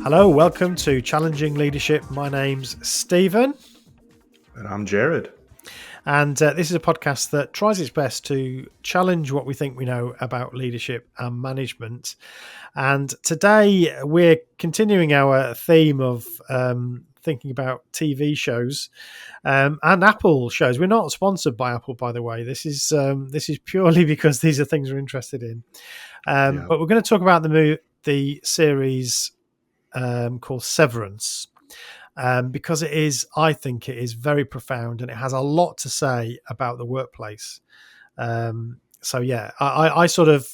Hello, welcome to Challenging Leadership. My name's Stephen. And I'm Jared. And this is a podcast that tries its best to challenge what we think we know about leadership and management. And today we're continuing our theme of thinking about TV shows and Apple shows. We're not sponsored by Apple, by the way. This is purely because these are things we're interested in. But we're going to talk about the series called Severance. Because I think it is very profound and it has a lot to say about the workplace. I sort of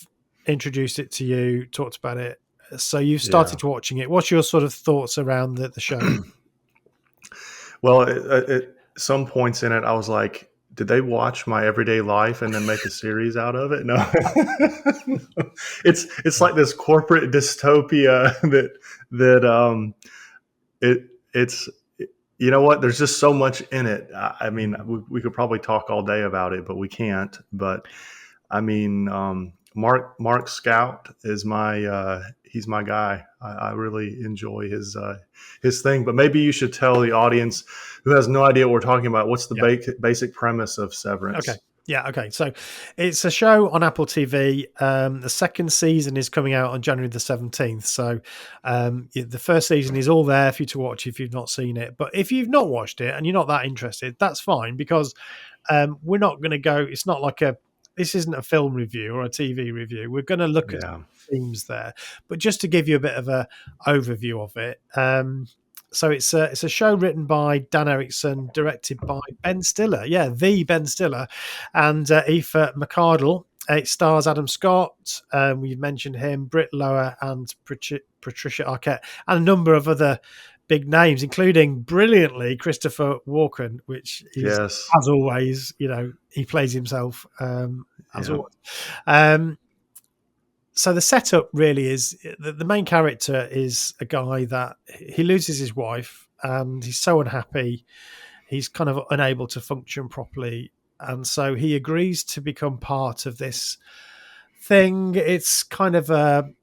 introduced it to you, talked about it. So you've started watching it. What's your sort of thoughts around the show? Well, at some points in it, I was like, did they watch my everyday life and then make a series out of it? No, it's like this corporate dystopia it's, you know what? There's just so much in it. I mean, we could probably talk all day about it, but we can't. But I mean, Mark Scout is he's my guy. I really enjoy his thing. But maybe you should tell the audience who has no idea what we're talking about. What's the basic premise of Severance? Okay. Yeah, okay. So it's a show on Apple TV. The second season is coming out on January the 17th. So the first season is all there for you to watch if you've not seen it. But if you've not watched it and you're not that interested, that's fine, because we're not going to go. It's not like this isn't a film review or a TV review. We're going to look at themes there. But just to give you a bit of a overview of it, so it's a show written by Dan Erickson, directed by Ben Stiller. Yeah, the Ben Stiller, and Aoife McArdle. It stars Adam Scott. We've mentioned him, Britt Lower, and Patricia Arquette, and a number of other big names, including brilliantly Christopher Walken, which is, as always, he plays himself as always. So the setup really is the main character is a guy that he loses his wife and he's so unhappy. He's kind of unable to function properly. And so he agrees to become part of this thing. It's kind of a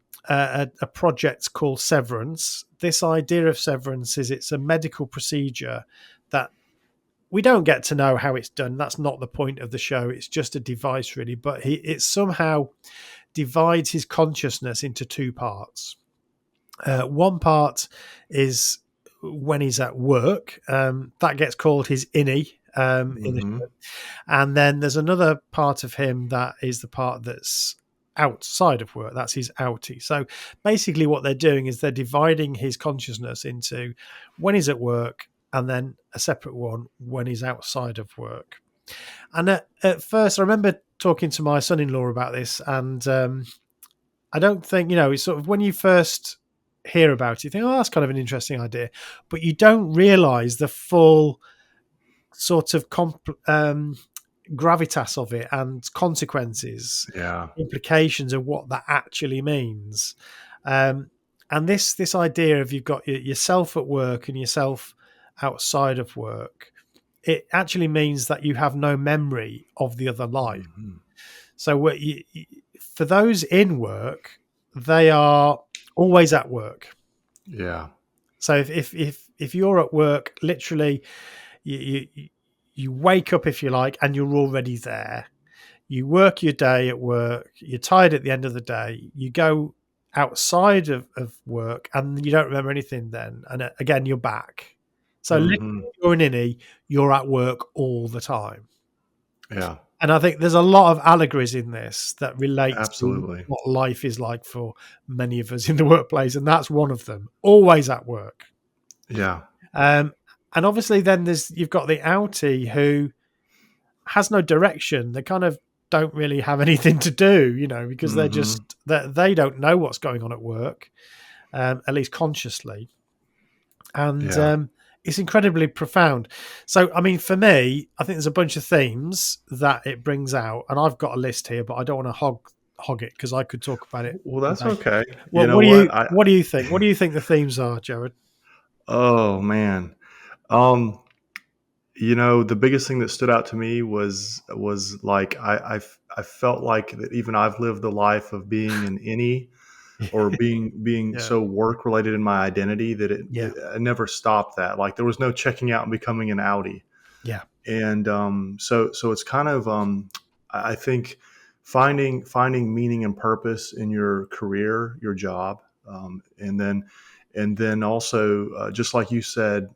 project called Severance. This idea of severance is it's a medical procedure that we don't get to know how it's done. That's not the point of the show. It's just a device, really. But it somehow divides his consciousness into two parts. One part is when he's at work. That gets called his innie in the show. And then there's another part of him that is the part that's outside of work. That's his outie. So basically what they're doing is they're dividing his consciousness into when he's at work and then a separate one when he's outside of work. And at first, I remember talking to my son-in-law about this, and I don't think, it's sort of when you first hear about it, you think, oh, that's kind of an interesting idea, but you don't realize the full sort of gravitas of it and consequences, implications of what that actually means. And this idea of you've got yourself at work and yourself outside of work, it actually means that you have no memory of the other life. So for those in work, they are always at work. Yeah. So if you're at work, literally, you wake up, if you like, and you're already there. You work your day at work. You're tired at the end of the day. You go outside of work, and you don't remember anything then. And again, you're back. So literally, you're an innie, you're at work all the time. Yeah. And I think there's a lot of allegories in this that relate Absolutely to what life is like for many of us in the workplace. And that's one of them, always at work. Yeah. And obviously then you've got the outie who has no direction. They kind of don't really have anything to do, because they're just, they don't know what's going on at work, at least consciously. And it's incredibly profound. So, I mean, for me, I think there's a bunch of themes that it brings out, and I've got a list here, but I don't want to hog it because I could talk about it. Well, that's okay. Well, what do you think? What do you think the themes are, Jared? Oh man. the biggest thing that stood out to me was like I felt like that even I've lived the life of being an innie or being Yeah, so work related in my identity that yeah, I never stopped that. Like there was no checking out and becoming an outie. yeah. And so it's kind of I think finding meaning and purpose in your career, your job, and then also just like you said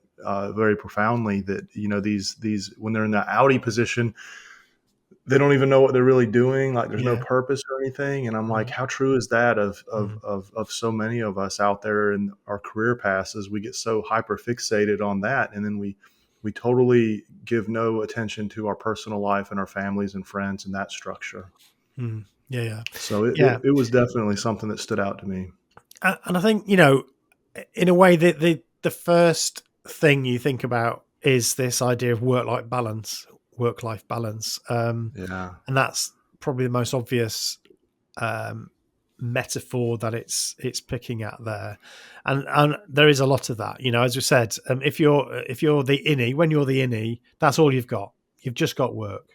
very profoundly that these when they're in the outie position, they don't even know what they're really doing. Like there's no Yeah. purpose or anything. And I'm like, Mm, how true is that mm, of so many of us out there in our career passes? We get so hyper fixated on that, and then we totally give no attention to our personal life and our families and friends and that structure. mm. Yeah, yeah, So it, yeah. it, it was definitely something that stood out to me. And I think, in a way, the first thing you think about is this idea of work life balance, Yeah. and that's probably the most obvious um, metaphor that it's picking at there, and there is a lot of that. As we said, if you're the innie, when you're the innie, that's all you've got. You've just got work.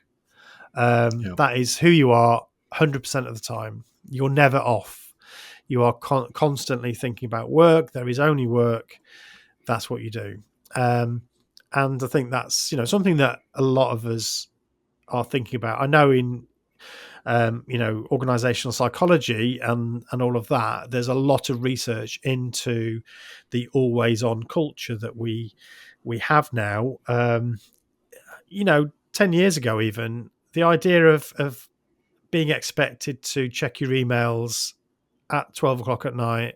Yeah. That is who you are 100% of the time. You're never off. You are constantly thinking about work. There is only work. That's what you do. Um, and I think that's something that a lot of us are thinking about. I know in organizational psychology and all of that. There's a lot of research into the always on culture that we have now. 10 years ago, even the idea of being expected to check your emails at 12 o'clock at night,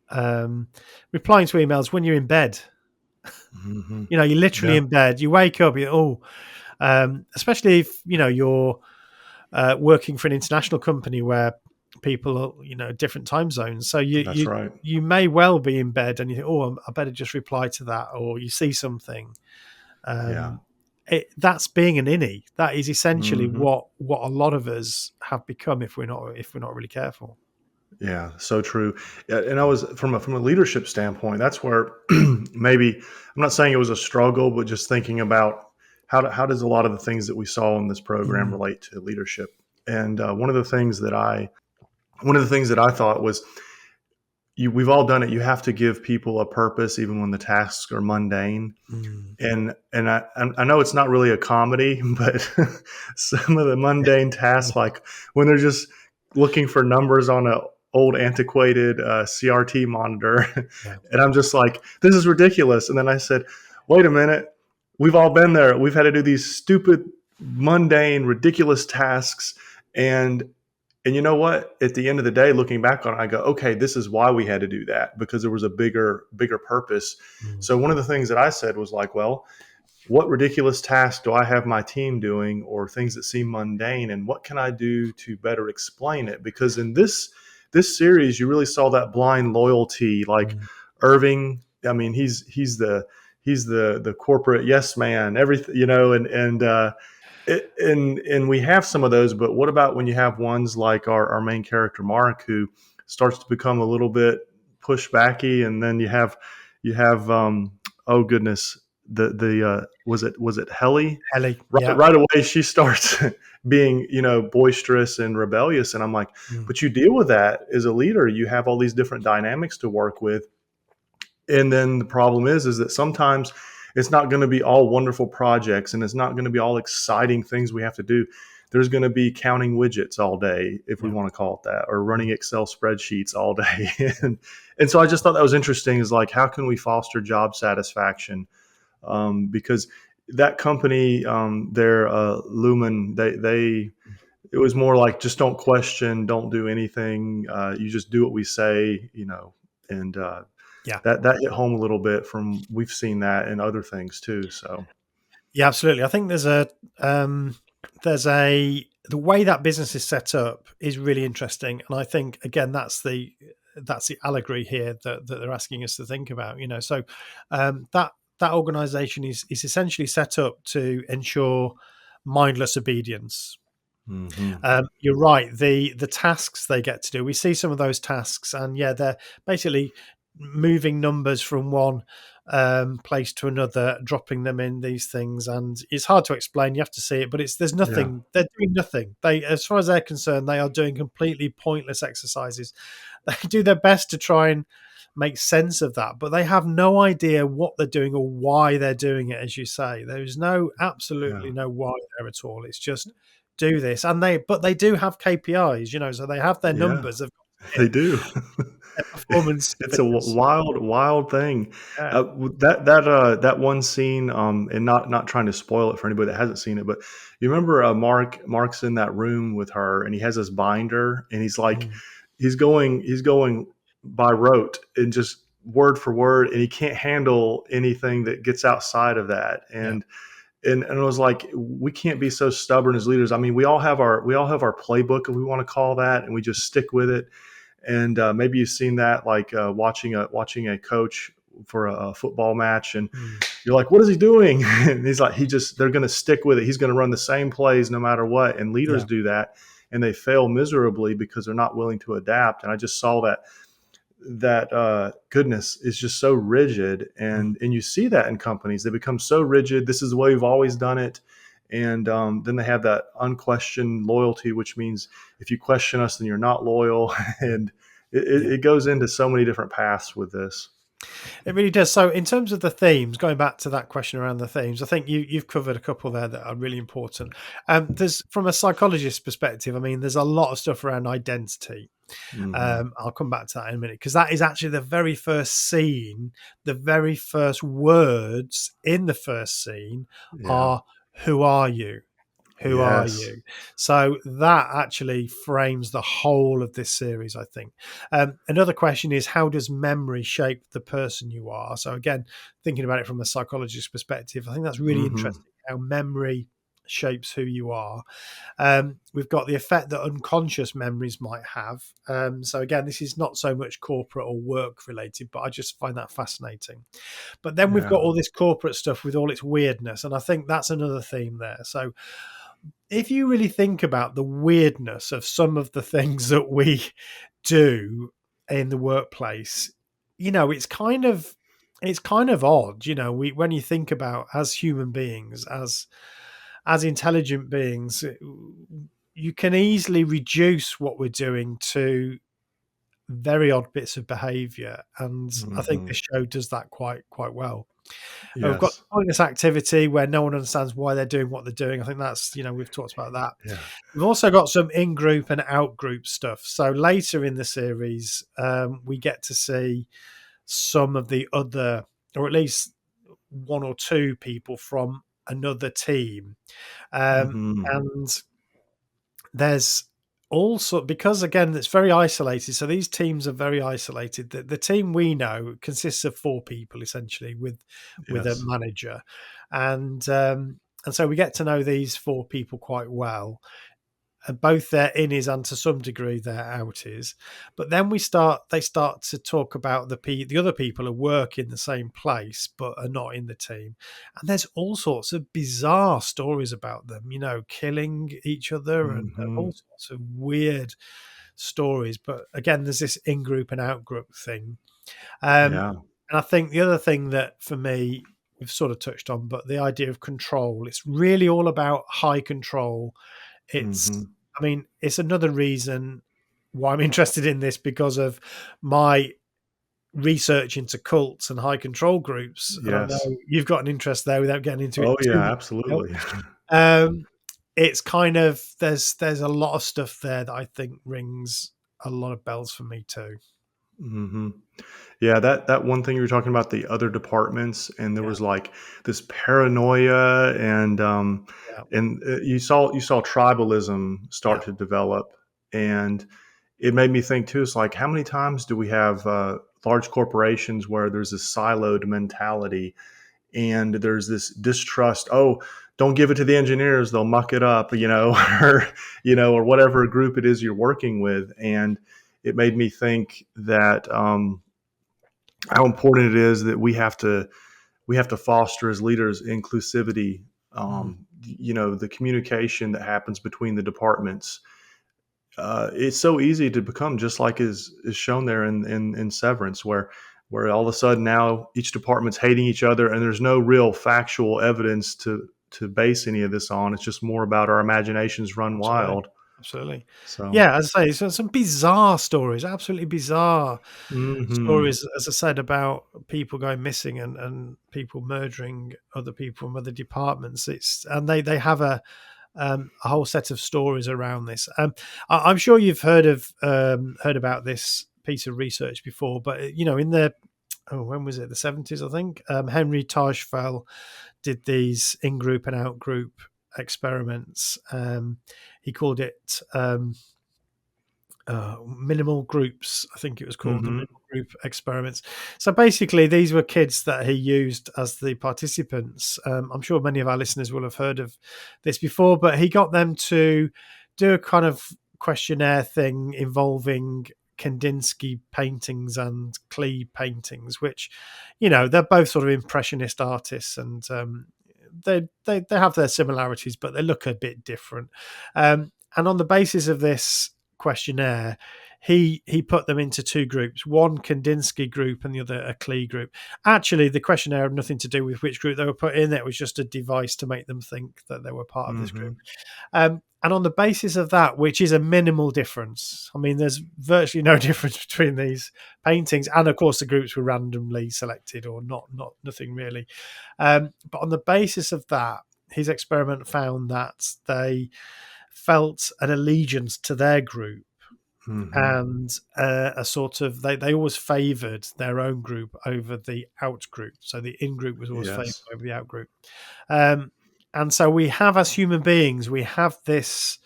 um, replying to emails when you're in bed. Hmm. You're literally Yeah. in bed. You wake up. Especially if you're working for an international company where people are different time zones. So you That's you right. you may well be in bed and you think, oh, I better just reply to that, or you see something. Yeah. Um, that's being an innie. That is essentially Hmm. what a lot of us have become if we're not really careful. Yeah, so true. Yeah, and I was from a leadership standpoint. That's where maybe I'm not saying it was a struggle, but just thinking about how does a lot of the things that we saw in this program Mm, relate to leadership. And one of the things that I thought was we've all done it. You have to give people a purpose, even when the tasks are mundane. mm, And I know it's not really a comedy, but some of the mundane tasks, like when they're just looking for numbers on a old antiquated CRT monitor, yeah, and I'm just like, this is ridiculous. And then I said, wait a minute, we've all been there. We've had to do these stupid, mundane, ridiculous tasks, and and you know what? At the end of the day, looking back on it, I go, okay, this is why we had to do that because there was a bigger purpose. mm, So one of the things that I said was like, well, what ridiculous task do I have my team doing or things that seem mundane and what can I do to better explain it? Because in this series you really saw that blind loyalty like mm, Irving. I mean, he's the corporate yes man, everything, and we have some of those, but what about when you have ones like our main character Mark who starts to become a little bit pushbacky, and then you have oh goodness, the was it Helly? Ellie, Right, yeah, right away she starts being boisterous and rebellious, and I'm like, mm, but you deal with that as a leader. You have all these different dynamics to work with, and then the problem is that sometimes it's not going to be all wonderful projects and it's not going to be all exciting things we have to do. There's going to be counting widgets all day, if we yeah, want to call it that, or mm, running Excel spreadsheets all day. and so I just thought that was interesting, is like, how can we foster job satisfaction? Because that company, their Lumen, they it was more like, just don't question, don't do anything, you just do what we say, and yeah. that hit home a little bit. From We've seen that in other things too. So Yeah, absolutely. I think the way that business is set up is really interesting, and I think again that's the allegory here that they're asking us to think about. So that organization is essentially set up to ensure mindless obedience. hmm. You're right. The tasks they get to do, we see some of those tasks, and yeah, they're basically moving numbers from one place to another, dropping them in these things, and it's hard to explain. You have to see it, but there's Yeah. nothing. They're doing nothing. They, as far as they're concerned, they are doing completely pointless exercises. They do their best to try and make sense of that, but they have no idea what they're doing or why they're doing it. As you say, there is Yeah. absolutely no why there at all. It's just do this, and they do have KPIs, so they have their Yeah. numbers of They do. their performance It's a figures. wild, wild thing. Yeah. That one scene, and not trying to spoil it for anybody that hasn't seen it, but you remember Mark's in that room with her, and he has his binder, and he's like, Mm. he's going by rote and just word for word, and he can't handle anything that gets outside of that, Yeah. and it was like, we can't be so stubborn as leaders. I mean, we all have our playbook, if we want to call that, and we just stick with it. And maybe you've seen that, like watching a coach for a football match, and Mm. you're like, what is he doing? And he's like, they're going to stick with it. He's going to run the same plays no matter what. And leaders Yeah. do that, and they fail miserably because they're not willing to adapt. And I just saw that goodness is just so rigid, Mm. and you see that in companies. They become so rigid. This is the way we've always done it. And then they have that unquestioned loyalty, which means if you question us, then you're not loyal. And it, Yeah. it it goes into so many different paths with this. It really does. So, in terms of the themes, going back to that question around the themes, I think you've covered a couple there that are really important. There's, from a psychologist perspective, I mean, there's a lot of stuff around identity. Hmm. I'll come back to that in a minute, because that is actually the very first scene. The very first words in the first scene Yeah. are, "Who are you? Who are Yes. you?" So that actually frames the whole of this series, I think. Another question is, how does memory shape the person you are? So again, thinking about it from a psychologist's perspective, I think that's really Hmm. interesting, how memory shapes who you are. We've got the effect that unconscious memories might have. So again, this is not so much corporate or work related, but I just find that fascinating. But then we've got Yeah. all this corporate stuff with all its weirdness, and I think that's another theme there. So if you really think about the weirdness of some of the things that we do in the workplace, it's kind of odd. We when you think about, as human beings, as intelligent beings, you can easily reduce what we're doing to very odd bits of behavior, and I think Hmm. this show does that quite well. And we've got Yes. pointless activity where no one understands why they're doing what they're doing. I think that's, we've talked about that. Yeah. We've also got some in-group and out-group stuff. So later in the series, we get to see some of the other, or at least one or two people from another team. Hmm. And there's also, because again it's very isolated, so these teams are very isolated. The team we know consists of four people essentially, with a Yes. manager, and so we get to know these four people quite well, and both their innies and to some degree their outies. But then they start to talk about the other people who work in the same place but are not in the team, and there's all sorts of bizarre stories about them, killing each other, and Hmm. all sorts of weird stories. But again, there's this in-group and out-group thing. um, Yeah. and I think the other thing that for me we've sort of touched on, but the idea of control, it's really all about high control. Hmm. I mean, it's another reason why I'm interested in this, because of my research into cults and high control groups. And I know Yes. you've got an interest there without getting into it Oh too yeah, much. absolutely. Um, it's kind of, there's a lot of stuff there that I think rings a lot of bells for me too. Hmm. Yeah, that one thing you were talking about, the other departments, and there Yeah, was like this paranoia, yeah, and you saw tribalism yeah. start to develop, and it made me think too. It's like, how many times do we have large corporations where there's this siloed mentality, and there's this distrust? Oh, don't give it to the engineers; they'll muck it up, or or whatever group it is you're working with, and it made me think that. How important it is that we have to foster as leaders inclusivity. Mm, The communication that happens between the departments. It's so easy to become just like is shown there in Severance, where where all of a sudden now each department's hating each other, and there's no real factual evidence to base any of this on. It's just more about our imaginations run Absolutely. wild. Absolutely. So, Yeah, as I say, so some bizarre stories, absolutely bizarre hmm, stories, as I said, about people going missing and people murdering other people from other departments. It's and they have a whole set of stories around this. I'm sure you've heard about this piece of research before, but in the when was it, the 70s, I think, Henry Tajfel did these in-group and out-group experiments. He called it minimal groups. I think it was called the hmm, minimal group experiments. So basically, these were kids that he used as the participants. I'm sure many of our listeners will have heard of this before, but he got them to do a kind of questionnaire thing involving Kandinsky paintings and Klee paintings, which, they're both sort of impressionist artists, and they have their similarities, but they look a bit different. And on the basis of this questionnaire, he put them into two groups, one Kandinsky group and the other a Klee group. Actually, the questionnaire had nothing to do with which group they were put in. It was just a device to make them think that they were part of this group. hmm, And on the basis of that, which is a minimal difference, I mean, there's virtually no difference between these paintings, and of course, the groups were randomly selected or not, nothing really. But on the basis of that, his experiment found that they felt an allegiance to their group, hmm. and a sort of they always favoured their own group over the out group. So the in group was always favoured Yes. over the out group. Um, and so we have, as human beings, we have this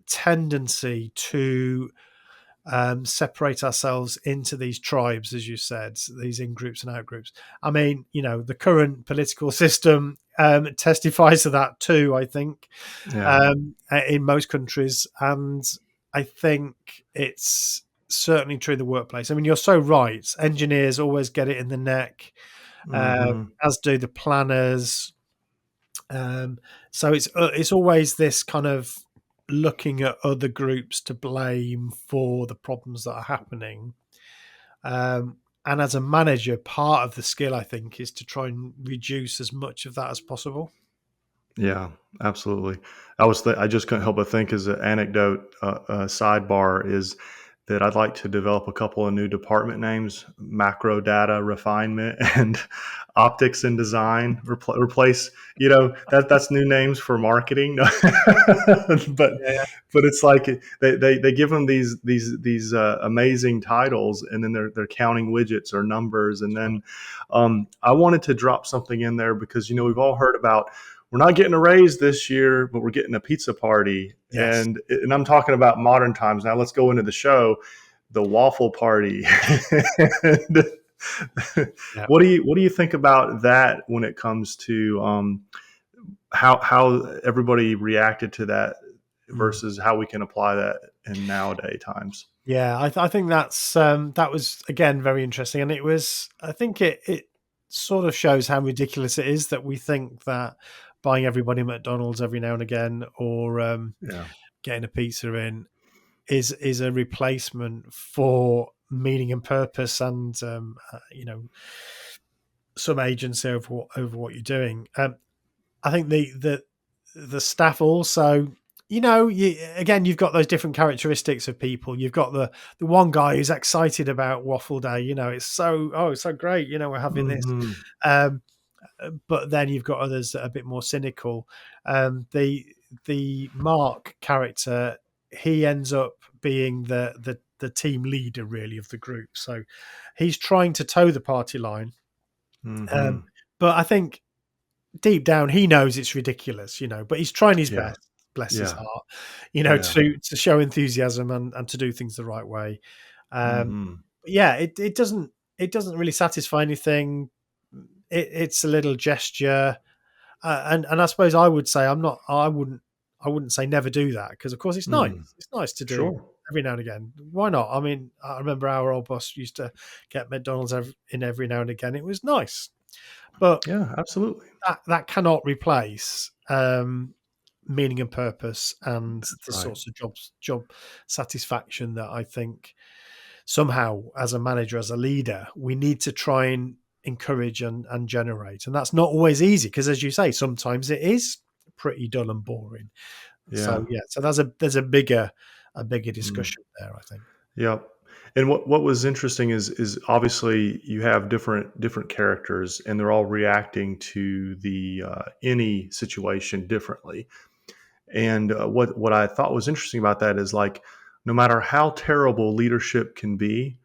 tendency to separate ourselves into these tribes, as you said, these in groups and out groups. I mean, the current political system testifies to that too, I think, Yeah. in most countries. And I think it's certainly true in the workplace. I mean, you're so right. Engineers always get it in the neck, Hmm. as do the planners. Um, so it's always this kind of looking at other groups to blame for the problems that are happening. And as a manager, part of the skill, I think, is to try and reduce as much of that as possible. Yeah, absolutely. I just couldn't help but think as an anecdote, sidebar is that I'd like to develop a couple of new department names: macro data refinement and optics and design. Replace, that's new names for marketing. but Yeah, but it's like they give them these amazing titles, and then they're counting widgets or numbers, and then I wanted to drop something in there because we've all heard about, we're not getting a raise this year, but we're getting a pizza party. yes, And I'm talking about modern times. Now let's go into the show, the waffle party. And yeah. what do you think about that when it comes to how everybody reacted to that Mm. versus how we can apply that in nowadays times? Yeah, I think that was again very interesting, and it was. I think it sort of shows how ridiculous it is that we think that buying everybody McDonald's every now and again, or Yeah. getting a pizza in, is a replacement for meaning and purpose, and some agency over what you're doing. I think the staff also, again, you've got those different characteristics of people. You've got the one guy who's excited about waffle day. It's so great. We're having this. Hmm. Um, but then you've got others that are a bit more cynical. The Mark character, he ends up being the team leader really of the group. So he's trying to toe the party line. Um, Hmm. but I think deep down he knows it's ridiculous, but he's trying his Yeah. best, bless his Yeah. heart, Yeah. to show enthusiasm and to do things the right way. Um, Hmm. yeah, it doesn't really satisfy anything. It's a little gesture, and I suppose I would say I wouldn't say never do that, because of course it's nice. Hmm. It's nice to do Sure. every now and again. Why not? I mean, I remember our old boss used to get McDonald's in every now and again. It was nice, but Yeah, absolutely. that cannot replace meaning and purpose and That's the right. sorts of job satisfaction that I think somehow, as a manager, as a leader, we need to try and encourage and generate. And that's not always easy because, as you say, sometimes it is pretty dull and boring. So Yeah. yeah, so there's a bigger Mm. discussion there, I think. Yep. And what was interesting is obviously you have different characters, and they're all reacting to the any situation differently. And what I thought was interesting about that is, like, no matter how terrible leadership can be,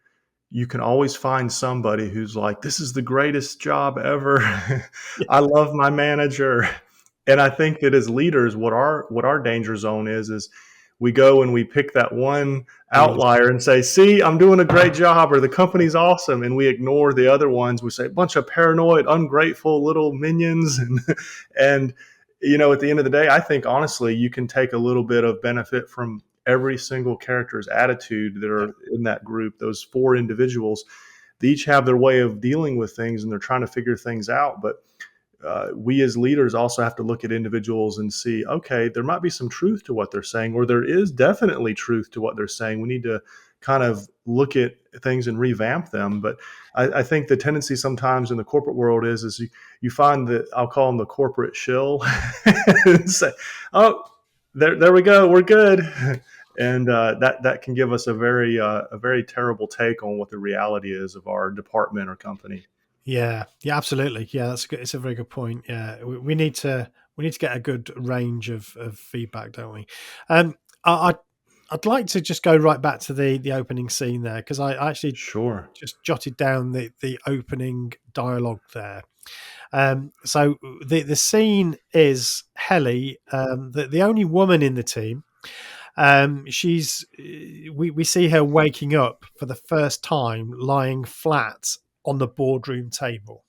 you can always find somebody who's like, "This is the greatest job ever. I love my manager." And I think that as leaders, what our danger zone is we go and we pick that one Yes. outlier and say, "See, I'm doing a great job," or "The company's awesome," and we ignore the other ones. We say, "Bunch of paranoid, ungrateful little minions," and at the end of the day, I think honestly, you can take a little bit of benefit from every single character's attitude that Yeah. are in that group. Those four individuals, they each have their way of dealing with things, and they're trying to figure things out. But we as leaders also have to look at individuals and see, okay, there might be some truth to what they're saying, or there is definitely truth to what they're saying. We need to kind of look at things and revamp them. But I think the tendency sometimes in the corporate world is you find that I'll call them the corporate shill and say, oh, there we go, we're good. And that can give us a very terrible take on what the reality is of our department or company. Yeah, yeah, absolutely. Yeah, that's good. It's a very good point. Yeah, we need to get a good range of feedback, don't we? I'd like to just go right back to the opening scene there because I actually Sure. just jotted down the opening dialogue there. So the scene is Helly, the only woman in the team. She's we see her waking up for the first time, lying flat on the boardroom table.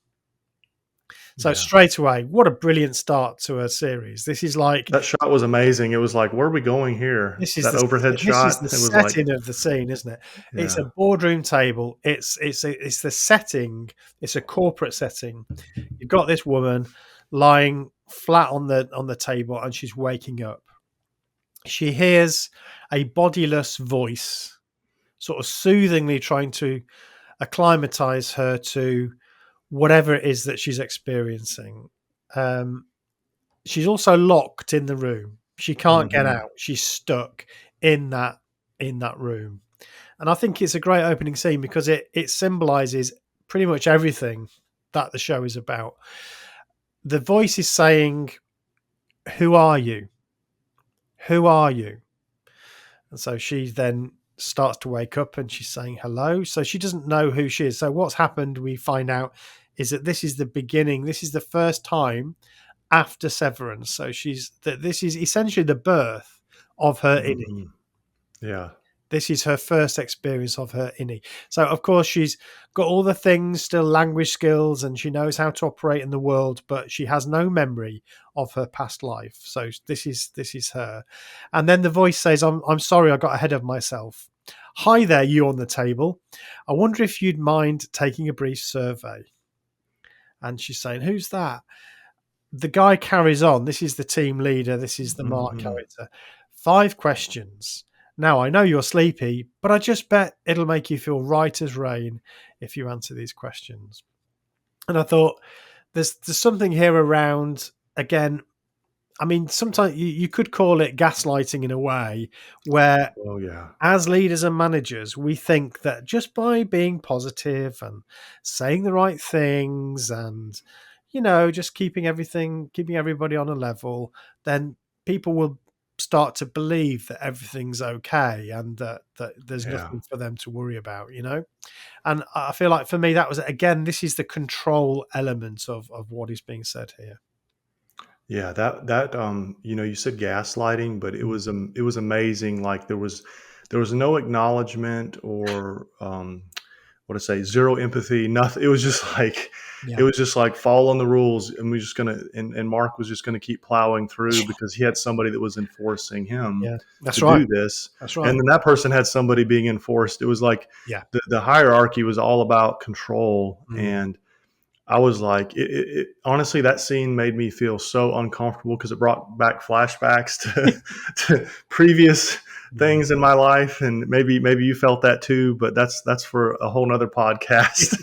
So Yeah. straight away, what a brilliant start to a series. This is like That shot was amazing. It was like, "Where are we going here?" this is That the overhead this is shot, the it was like, setting of the scene, isn't it? It's a yeah, boardroom table. It's the setting. It's a corporate setting. You've got this woman lying flat on the table, and she's waking up. She hears a bodiless voice, sort of soothingly trying to acclimatize her to whatever it is that she's experiencing. Um, she's also locked in the room. She can't get mhm, out. She's stuck in that room. And I think it's a great opening scene because it symbolizes pretty much everything that the show is about. The voice is saying, "Who are you? Who are you?" And so she then starts to wake up and she's saying hello. So she doesn't know who she is. So what's happened, we find out, is that this is the beginning. This is the first time after Severance. So this is essentially the birth of her innie. mhm, yeah, This is her first experience of her innie. So of course she's got all the things, still language skills, and she knows how to operate in the world, but she has no memory of her past life. So this is her. And then the voice says, I'm sorry I got ahead of myself. Hi there, you on the table. I wonder if you'd mind taking a brief survey. And she's saying, who's that? The guy carries on. This is the team leader. This is the Mark mhm, character. 5 questions. Now, I know you're sleepy, but I just bet it'll make you feel right as rain if you answer these questions. And I thought there's something here around, again, I mean, sometimes you could call it gaslighting in a way where oh, yeah, as leaders and managers, we think that just by being positive and saying the right things and, just keeping everybody on a level, then people will start to believe that everything's okay and that there's yeah. nothing for them to worry about. And I feel like for me, that was, again, this is the control element of what is being said here. Yeah, you said gaslighting, but it Mm. was it was amazing. Like there was no acknowledgement or what to say, zero empathy, nothing. It was just like it Yeah. was just like fall on the rules, and we're just gonna and Mark was just gonna keep plowing through because he had somebody that was enforcing him Yeah. That's to right. do this, That's and right. then that person had somebody being enforced. It was like Yeah. the hierarchy was all about control, Mm. and I was like, honestly, that scene made me feel so uncomfortable because it brought back flashbacks to, to previous Yeah. things in my life, and maybe you felt that too. But that's for a whole nother podcast,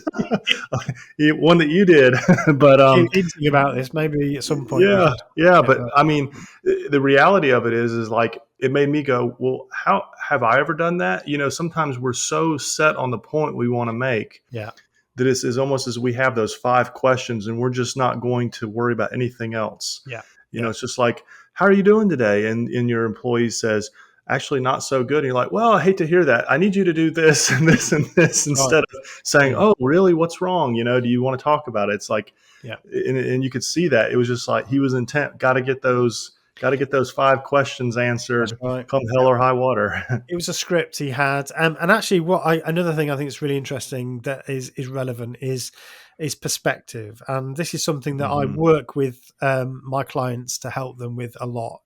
one that you did. But Keep hinting about this. Maybe at some point we yeah, should yeah. get But that. I mean, the reality of it is like it made me go, well, how have I ever done that? Sometimes we're so set on the point we want to make Yeah. that is almost as we have those 5 questions and we're just not going to worry about anything else. Yeah. Yeah. It's just like, how are you doing today? And your employee says, actually not so good. And you're like, well, I hate to hear that. I need you to do this and this and this That's right. instead of saying, Yeah. oh, really? What's wrong? Do you want to talk about it? It's like, Yeah. and you could see that it was just like he was intent. Got to get those 5 questions That's answered, right. come hell or high water. It was a script he had, and actually, another thing I think is really interesting that is relevant is perspective, and this is something that I Hmm. work with my clients to help them with a lot.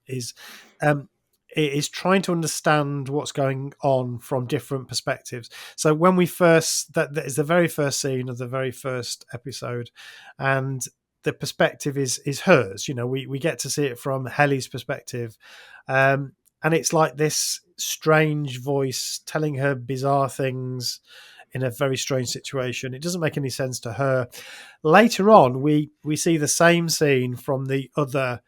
Um, is trying to understand what's going on from different perspectives. So when we first that is the very first scene of the very first episode, and the perspective is hers. We get to see it from Helly's perspective. Um, and it's like this strange voice telling her bizarre things in a very strange situation. It doesn't make any sense to her. Later on, we see the same scene from the other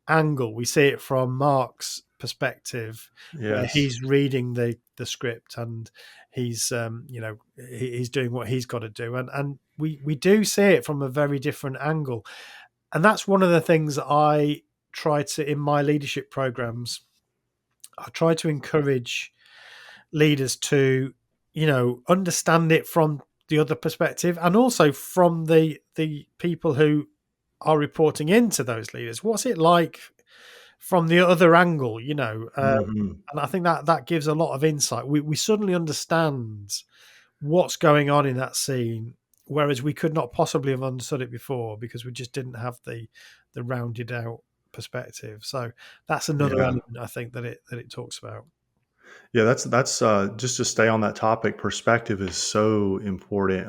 angle. We see it from Mark's perspective, where Yes. he's reading the script and he's he's doing what he's got to do, and we do see it from a very different angle. And that's one of the things that I try to in my leadership programs. I try to encourage leaders to, understand it from the other perspective, and also from the people who are reporting into those leaders. What's it like from the other angle? Hmm. And I think that gives a lot of insight. We suddenly understand what's going on in that scene, whereas we could not possibly have understood it before because we just didn't have the rounded out perspective. So that's another Yeah. element I think that it talks about. Yeah, that's just to stay on that topic. Perspective is so important.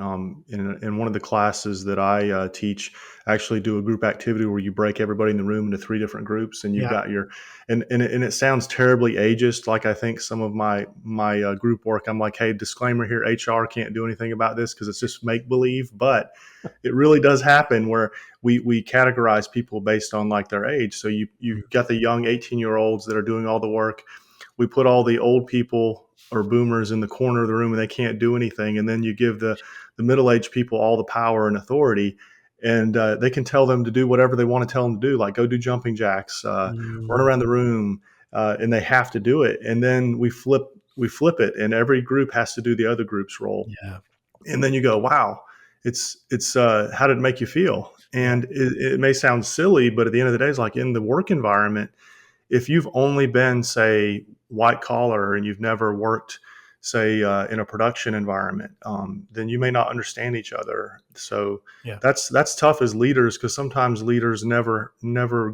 In one of the classes that I teach, I actually do a group activity where you break everybody in the room into 3 different groups, and you've Yeah. got your and it sounds terribly ageist. Like I think some of my group work, I'm like, hey, disclaimer here, HR can't do anything about this because it's just make believe, but it really does happen where we categorize people based on like their age. So you've got the young 18-year-olds that are doing all the work. We put all the old people or boomers in the corner of the room and they can't do anything. And then you give the middle-aged people all the power and authority, and they can tell them to do whatever they want to tell them to do, like go do jumping jacks, run Mm, around the room, and they have to do it. And then we flip it, and every group has to do the other group's role. yeah. And then you go, wow, it's how did it make you feel? Yeah. And it may sound silly, but at the end of the day, it's like in the work environment, if you've only been, say, white collar and you've never worked, say, in a production environment, then you may not understand each other. So Yeah. that's tough as leaders, because sometimes leaders never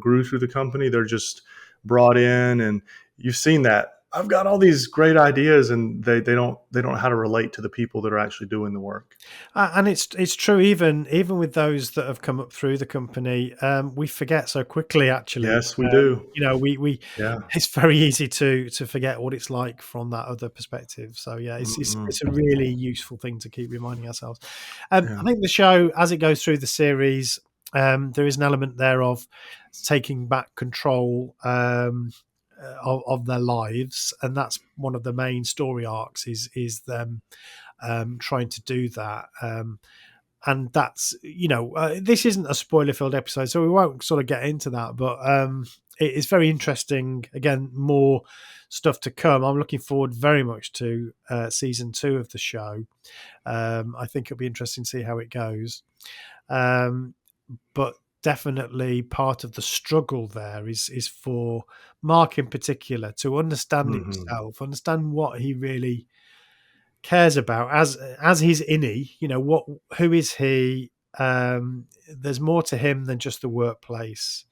grew through the company. They're just brought in, and you've seen that. I've got all these great ideas, and they don't know how to relate to the people that are actually doing the work. And it's true even with those that have come up through the company, we forget so quickly. Actually, Yes, we do. we Yeah. it's very easy to forget what it's like from that other perspective. So yeah, it's Hmm. it's a really useful thing to keep reminding ourselves. I Yeah. think the show, as it goes through the series, there is an element there of taking back control. Of their lives, and that's one of the main story arcs. Is them trying to do that. And that's this isn't a spoiler filled episode, so we won't sort of get into that. But it is very interesting. Again, more stuff to come. I'm looking forward very much to season 2 of the show. I think it'll be interesting to see how it goes. Um, but definitely part of the struggle there is for Mark in particular to understand Hmm. himself, understand what he really cares about as his innie. Who is he? There's more to him than just the workplace.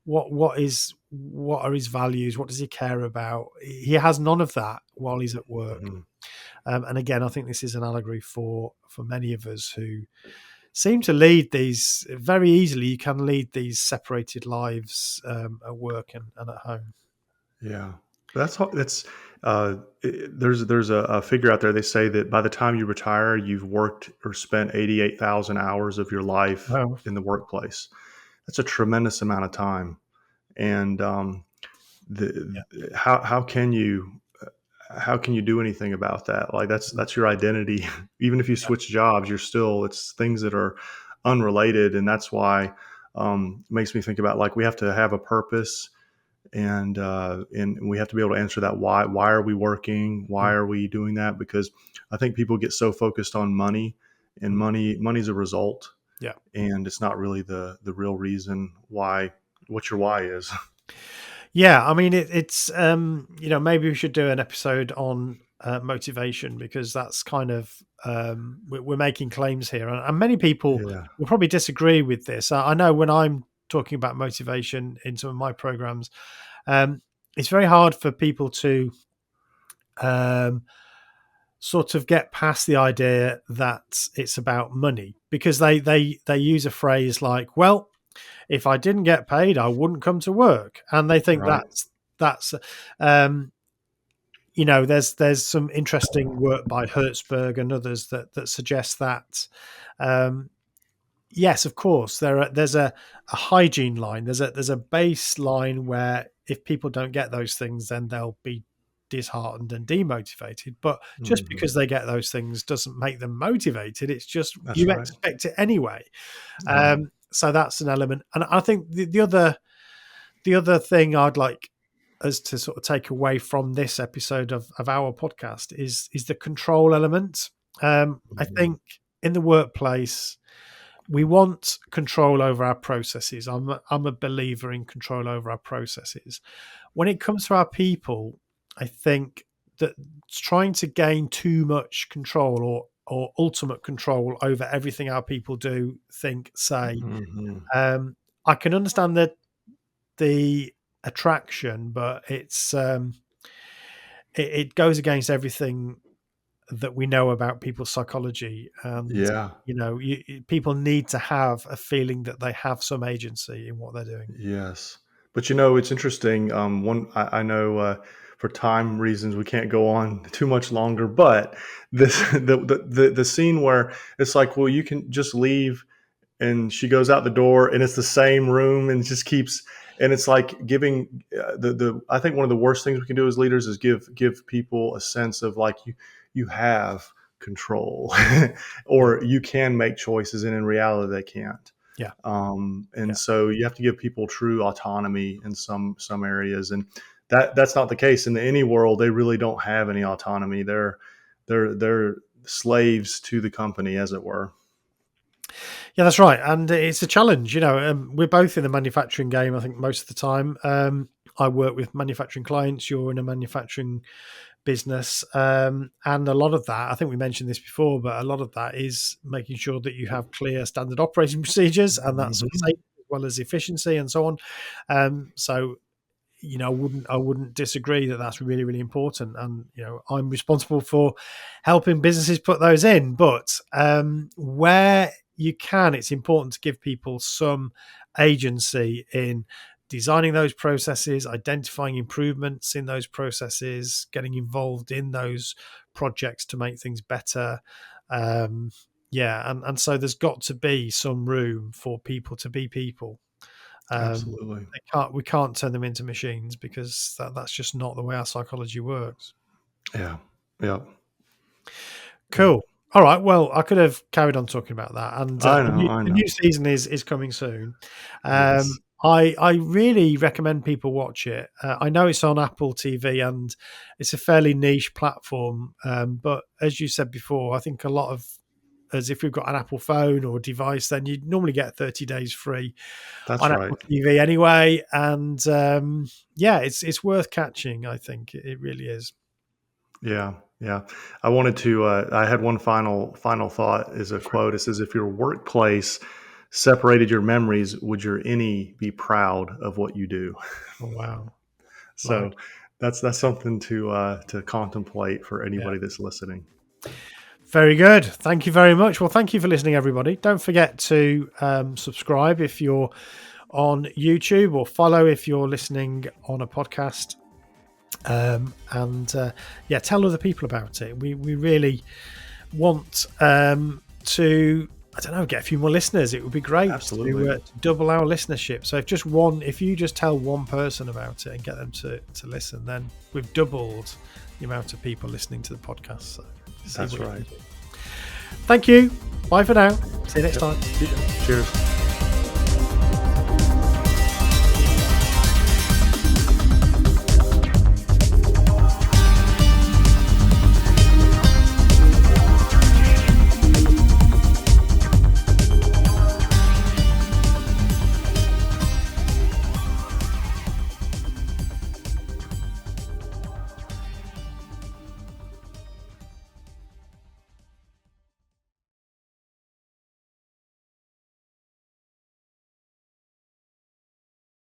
What are his values? What does he care about? He has none of that while he's at work. Hmm. And again, I think this is an allegory for many of us who seem to lead these very easily. You can lead these separated lives at work and at home. Yeah, that's There's a figure out there. They say that by the time you retire, you've worked or spent 88,000 hours of your life Well, in the workplace. That's a tremendous amount of time. And yeah, how can you do anything about that? Like that's your identity. Even if you yeah, switch jobs, you're still it's things that are unrelated, and that's why it makes me think about like we have to have a purpose, and we have to be able to answer that why are we working, why mm, are we doing that, because I think people get so focused on money, and mm, money's a result, yeah. and it's not really the real reason why what your why is. Yeah, I mean, it's maybe we should do an episode on motivation, because that's kind of we're making claims here, and many people Yeah. will probably disagree with this. I know when I'm talking about motivation in some of my programs, um, it's very hard for people to um, sort of get past the idea that it's about money, because they use a phrase like, "Well, if I didn't get paid, I wouldn't come to work," and they think Right. that's um, there's some interesting work by Hertzberg and others that suggests that um, yes, of course, there's a hygiene line. There's a baseline where if people don't get those things, then they'll be disheartened and demotivated. But just Hmm. because they get those things doesn't make them motivated. It's just That's you right. expect it anyway. Yeah. So that's an element. And I think the other thing I'd like us to sort of take away from this episode of our podcast is the control element. I Hmm. think in the workplace we want control over our processes. I'm a believer in control over our processes. When it comes to our people, I think that trying to gain too much control or ultimate control over everything our people do, think, say, Hmm. um, I can understand the attraction, but it goes against everything that we know about people's psychology. And Yeah. people need to have a feeling that they have some agency in what they're doing. Yes. But it's interesting. I know for time reasons we can't go on too much longer, but this the scene where it's like, well, you can just leave, and she goes out the door, and it's the same room, and just keeps, and it's like giving the I think one of the worst things we can do as leaders is give people a sense of like you have control, Yeah, or you can make choices, and in reality they can't. yeah, And yeah. so you have to give people true autonomy in some areas, and that's not the case in the any world. They really don't have any autonomy. They're slaves to the company, as it were. Yeah, that's right, and it's a challenge. We're both in the manufacturing game. I think most of the time, I work with manufacturing clients. You're in a manufacturing business, and a lot of that, I think we mentioned this before, but a lot of that is making sure that you have clear standard operating procedures, and that's sort of Hmm. safety as well as efficiency and so on. So I wouldn't disagree that that's really, really important. And I'm responsible for helping businesses put those in. But where you can, it's important to give people some agency in designing those processes, identifying improvements in those processes, getting involved in those projects to make things better. Yeah, and so there's got to be some room for people to be people. um, Absolutely. we can't turn them into machines, because that's just not the way our psychology works. Yeah. Yeah. Yeah. Cool. All right. Well, I could have carried on talking about that, and I the, know. new, I the know. new season is coming soon. Yes. I really recommend people watch it. I know it's on Apple TV, and it's a fairly niche platform. But as you said before, I think a lot of as if we've got an Apple phone or device, then you normally get 30 days free That's on right. Apple TV anyway. And yeah, it's worth catching. I think it really is. Yeah. Yeah. I wanted to. I had one final thought. Is a quote. It says, "If your workplace separated your memories, would your innie be proud of what you do?" Oh, wow. Like, So that's something to contemplate for yeah. anybody that's listening. Very good. Thank you very much. Well, thank you for listening, everybody. Don't forget to subscribe if you're on YouTube, or follow if you're listening on a podcast. Tell other people about it. We really want to, I don't know, get a few more listeners. It would be great Absolutely. to double our listenership. So if you just tell one person about it and get them to listen, then we've doubled the amount of people listening to the podcast. So that's right. Thank you. Bye for now. See you next time. Cheers.